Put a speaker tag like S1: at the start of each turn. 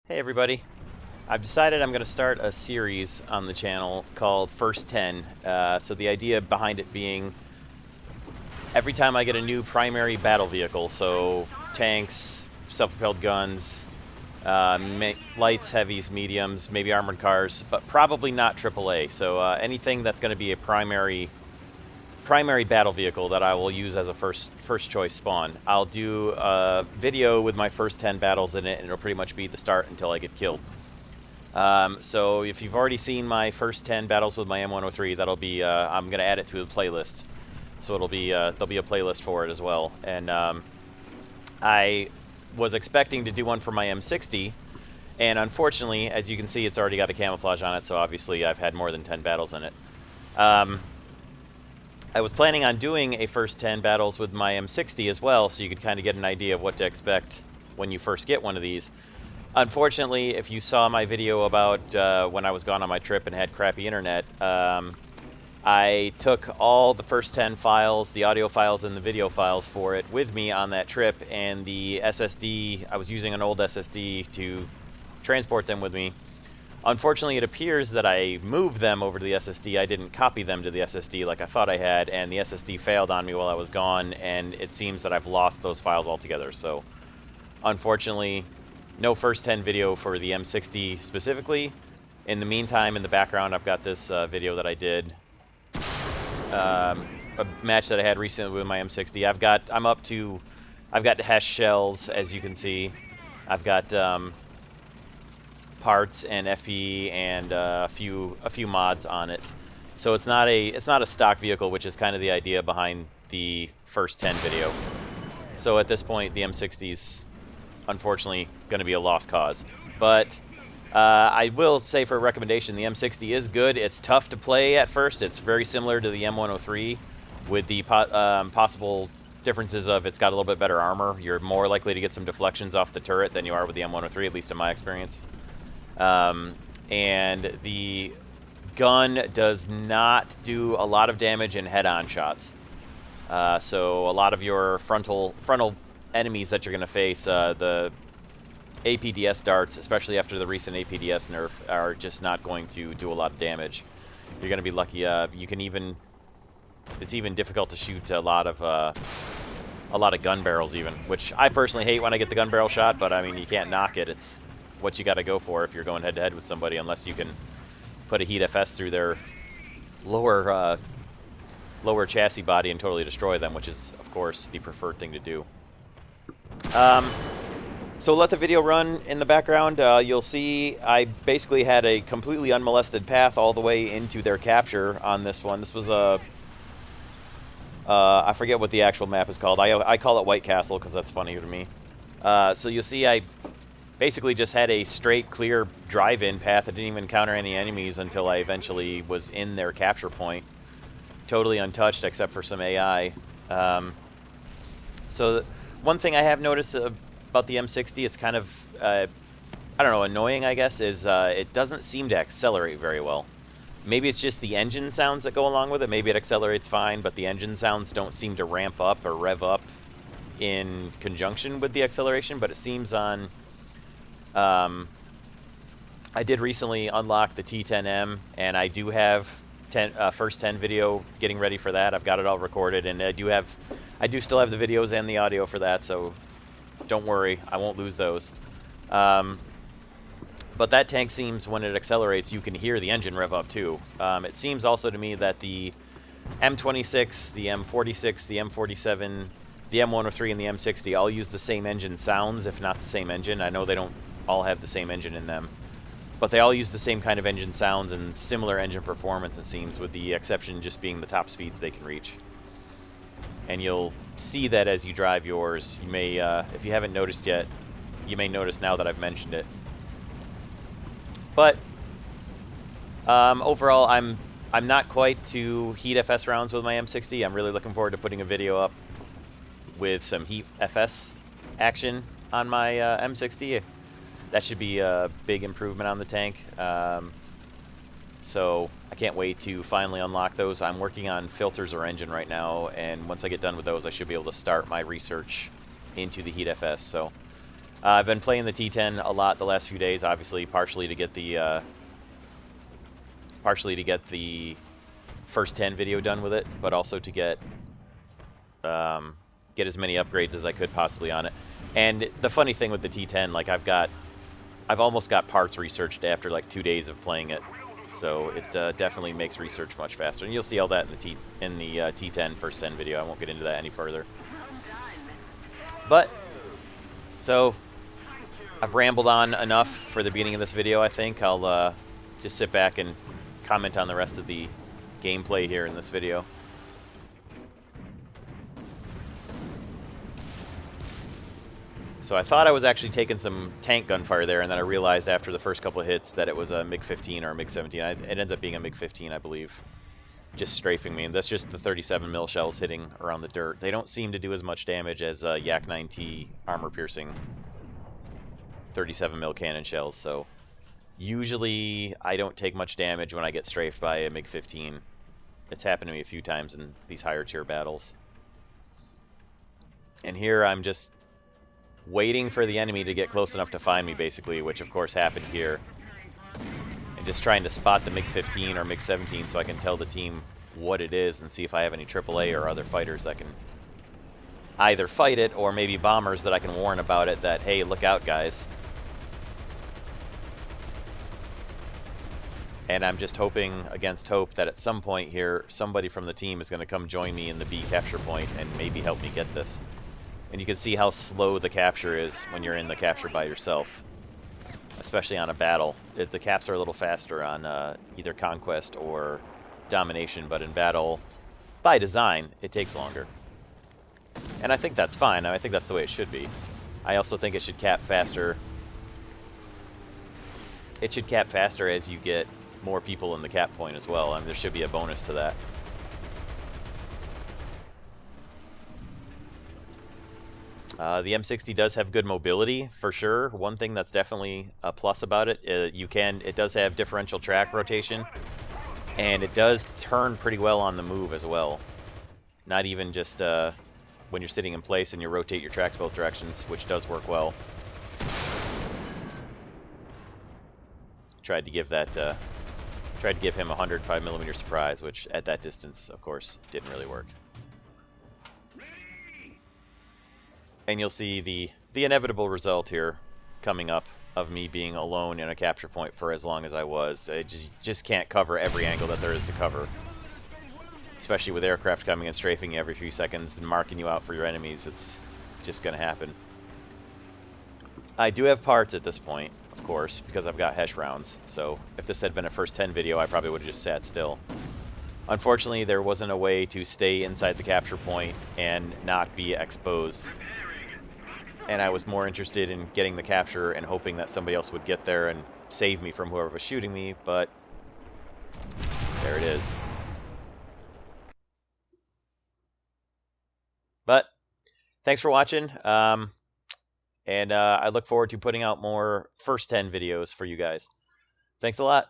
S1: Hey everybody, I've decided I'm going to start a series on the channel called First 10. So the idea behind it being every time I get a new primary battle vehicle, so tanks, self-propelled guns, lights, heavies, mediums, maybe armored cars, but probably not AAA. So anything that's going to be a primary battle vehicle that I will use as a first choice spawn. I'll do a video with my first 10 battles in it, and it'll pretty much be the start until I get killed. So if you've already seen my first 10 battles with my M103, that'll be I'm gonna add it to the playlist. So it'll be there'll be a playlist for it as well. And I was expecting to do one for my M60, and unfortunately, as you can see, it's already got a camouflage on it. So obviously, I've had more than 10 battles in it. I was planning on doing a first 10 battles with my M60 as well, so you could kind of get an idea of what to expect when you first get one of these. Unfortunately, if you saw my video about when I was gone on my trip and had crappy internet, I took all the first 10 files, the audio files and the video files for it with me on that trip, and the SSD, I was using an old SSD to transport them with me. Unfortunately, it appears that I moved them over to the SSD. I didn't copy them to the SSD like I thought I had, and the SSD failed on me while I was gone, and it seems that I've lost those files altogether. So, unfortunately, no first 10 video for the M60 specifically. In the meantime, in the background, I've got this video that I did, a match that I had recently with my M60. I've got HESH shells, as you can see. I've got parts and FPE and a few mods on it. So it's not a stock vehicle, which is kind of the idea behind the first 10 video. So at this point, the M60's unfortunately going to be a lost cause. But I will say, for a recommendation, the M60 is good. It's tough to play at first. It's very similar to the M103, with the possible differences of it's got a little bit better armor. You're more likely to get some deflections off the turret than you are with the M103, at least in my experience. And the gun does not do a lot of damage in head-on shots. So a lot of your frontal enemies that you're going to face, the APDS darts, especially after the recent APDS nerf, are just not going to do a lot of damage. You're going to be lucky. It's even difficult to shoot a lot of gun barrels, even, which I personally hate when I get the gun barrel shot. But I mean, you can't knock it. It's what you got to go for if you're going head-to-head with somebody, unless you can put a heat FS through their lower chassis body and totally destroy them, which is, of course, the preferred thing to do. So let the video run in the background. You'll see I basically had a completely unmolested path all the way into their capture on this one. This was I forget what the actual map is called. I call it White Castle because that's funny to me. So you'll see I basically just had a straight, clear drive-in path. I didn't even encounter any enemies until I eventually was in their capture point. Totally untouched except for some AI. So one thing I have noticed about the M60, it's kind of, I don't know, annoying, I guess, is it doesn't seem to accelerate very well. Maybe it's just the engine sounds that go along with it. Maybe it accelerates fine, but the engine sounds don't seem to ramp up or rev up in conjunction with the acceleration. But it seems on... I did recently unlock the T10M, and I do have first 10 video getting ready for that. I've got it all recorded, and I do still have the videos and the audio for that, so don't worry, I won't lose those. But that tank seems, when it accelerates, you can hear the engine rev up too. It seems also to me that the M26, the M46, the M47, the M103, and the M60 all use the same engine sounds, if not the same engine. I know they don't all have the same engine in them, but they all use the same kind of engine sounds and similar engine performance, it seems, with the exception just being the top speeds they can reach. And you'll see that as you drive yours. You may, if you haven't noticed yet, you may notice now that I've mentioned it. But overall, I'm not quite to heat FS rounds with my M60. I'm really looking forward to putting a video up with some heat FS action on my M60. That should be a big improvement on the tank. So I can't wait to finally unlock those. I'm working on filters or engine right now, and once I get done with those, I should be able to start my research into the heat FS. So I've been playing the T10 a lot the last few days, obviously, partially to get the first 10 video done with it, but also to get as many upgrades as I could possibly on it. And the funny thing with the T10, like I've almost got parts researched after like 2 days of playing it, so it definitely makes research much faster. And you'll see all that in the T10 first 10 video. I won't get into that any further. But so I've rambled on enough for the beginning of this video. I think I'll just sit back and comment on the rest of the gameplay here in this video. So I thought I was actually taking some tank gunfire there, and then I realized after the first couple of hits that it was a MiG-15 or a MiG-17. It ends up being a MiG-15, I believe, just strafing me. And that's just the 37 mil shells hitting around the dirt. They don't seem to do as much damage as Yak-9T armor-piercing 37 mil cannon shells. So usually I don't take much damage when I get strafed by a MiG-15. It's happened to me a few times in these higher tier battles. And here I'm just waiting for the enemy to get close enough to find me, basically, which of course happened here. And just trying to spot the MiG-15 or MiG-17 so I can tell the team what it is and see if I have any AAA or other fighters that can either fight it, or maybe bombers that I can warn about it that, hey, look out, guys. And I'm just hoping against hope that at some point here, somebody from the team is going to come join me in the B capture point and maybe help me get this. And you can see how slow the capture is when you're in the capture by yourself, especially on a battle. The caps are a little faster on either Conquest or Domination, but in battle, by design, it takes longer. And I think that's fine. I think that's the way it should be. I also think it should cap faster. It should cap faster as you get more people in the cap point as well. I mean, there should be a bonus to that. The M60 does have good mobility, for sure. One thing that's definitely a plus about it, it does have differential track rotation, and it does turn pretty well on the move as well. Not even just when you're sitting in place and you rotate your tracks both directions, which does work well. Tried to give him a 105mm surprise, which at that distance, of course, didn't really work. And you'll see the inevitable result here coming up of me being alone in a capture point for as long as I was. I just can't cover every angle that there is to cover. Especially with aircraft coming and strafing you every few seconds and marking you out for your enemies. It's just going to happen. I do have parts at this point, of course, because I've got HESH rounds. So if this had been a first 10 video, I probably would have just sat still. Unfortunately, there wasn't a way to stay inside the capture point and not be exposed. And I was more interested in getting the capture and hoping that somebody else would get there and save me from whoever was shooting me, but there it is. But thanks for watching, and I look forward to putting out more first 10 videos for you guys. Thanks a lot.